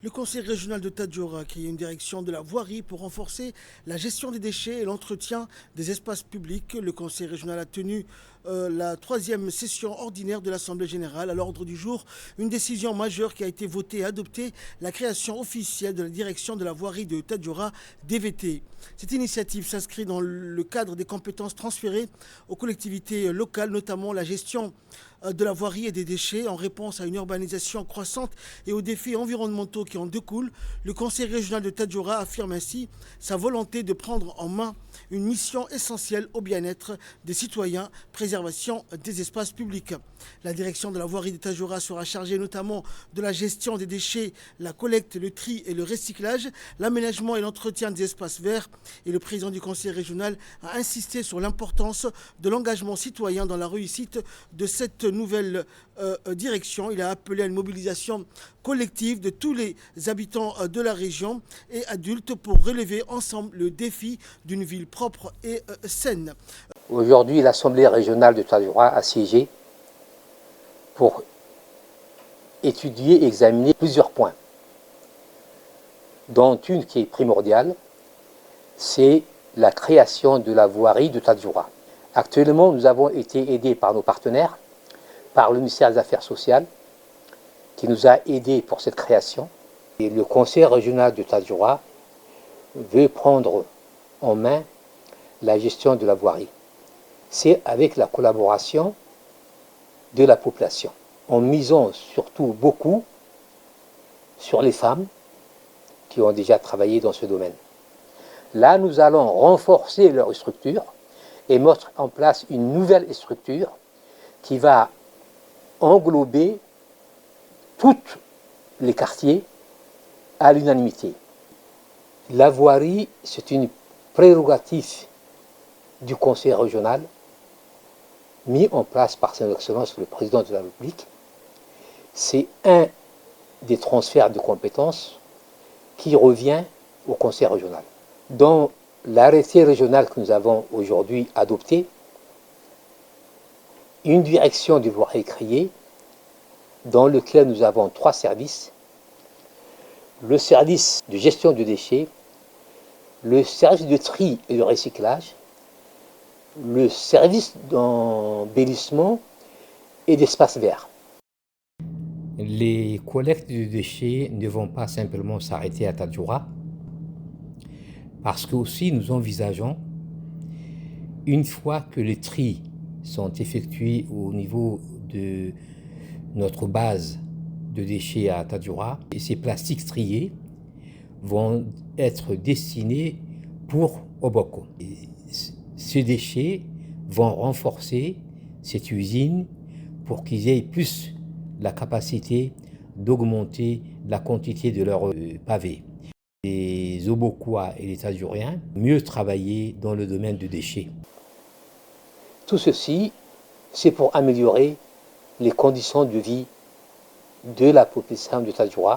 Le conseil régional de Tadjoura a créé une direction de la voirie pour renforcer la gestion des déchets et l'entretien des espaces publics. Le conseil régional a tenu la troisième session ordinaire de l'Assemblée générale. À l'ordre du jour, une décision majeure qui a été votée et adoptée, la création officielle de la direction de la voirie de Tadjoura, DVT. Cette initiative s'inscrit dans le cadre des compétences transférées aux collectivités locales, notamment la gestion de la voirie et des déchets en réponse à une urbanisation croissante et aux défis environnementaux qui en découlent. Le conseil régional de Tadjoura affirme ainsi sa volonté de prendre en main une mission essentielle au bien-être des citoyens, préservation des espaces publics. La direction de la voirie de Tadjoura sera chargée notamment de la gestion des déchets, la collecte, le tri et le recyclage, l'aménagement et l'entretien des espaces verts. Et le président du conseil régional a insisté sur l'importance de l'engagement citoyen dans la réussite de cette nouvelle direction. Il a appelé à une mobilisation collective de tous les habitants de la région et adultes pour relever ensemble le défi d'une ville propre et saine. Aujourd'hui, l'Assemblée régionale de Tadjoura a siégé pour étudier et examiner plusieurs points, dont une qui est primordiale, c'est la création de la voirie de Tadjoura. Actuellement, nous avons été aidés par nos partenaires, par le ministère des Affaires sociales, qui nous a aidés pour cette création. Et le conseil régional de Tadjoura veut prendre en main la gestion de la voirie. C'est avec la collaboration de la population, en misant surtout beaucoup sur les femmes qui ont déjà travaillé dans ce domaine. Là, nous allons renforcer leur structure et mettre en place une nouvelle structure qui va englober tous les quartiers à l'unanimité. La voirie, c'est une prérogative du conseil régional mis en place par son Excellence le président de la République. C'est un des transferts de compétences qui revient au conseil régional. Dans l'arrêté régional que nous avons aujourd'hui adopté, une direction de voirie est créée dans lequel nous avons 3 services. Le service de gestion de déchets, le service de tri et de recyclage, le service d'embellissement et d'espace vert. Les collectes de déchets ne vont pas simplement s'arrêter à Tadjoura, parce que aussi nous envisageons, une fois que les tris sont effectués au niveau de notre base de déchets à Tadjoura, et ces plastiques triés vont être destinés pour Oboko. Et ces déchets vont renforcer cette usine pour qu'ils aient plus la capacité d'augmenter la quantité de leurs pavés. Les Obokois et les Tadjouriens mieux travailler dans le domaine des déchets. Tout ceci, c'est pour améliorer les conditions de vie de la population de Tadjoura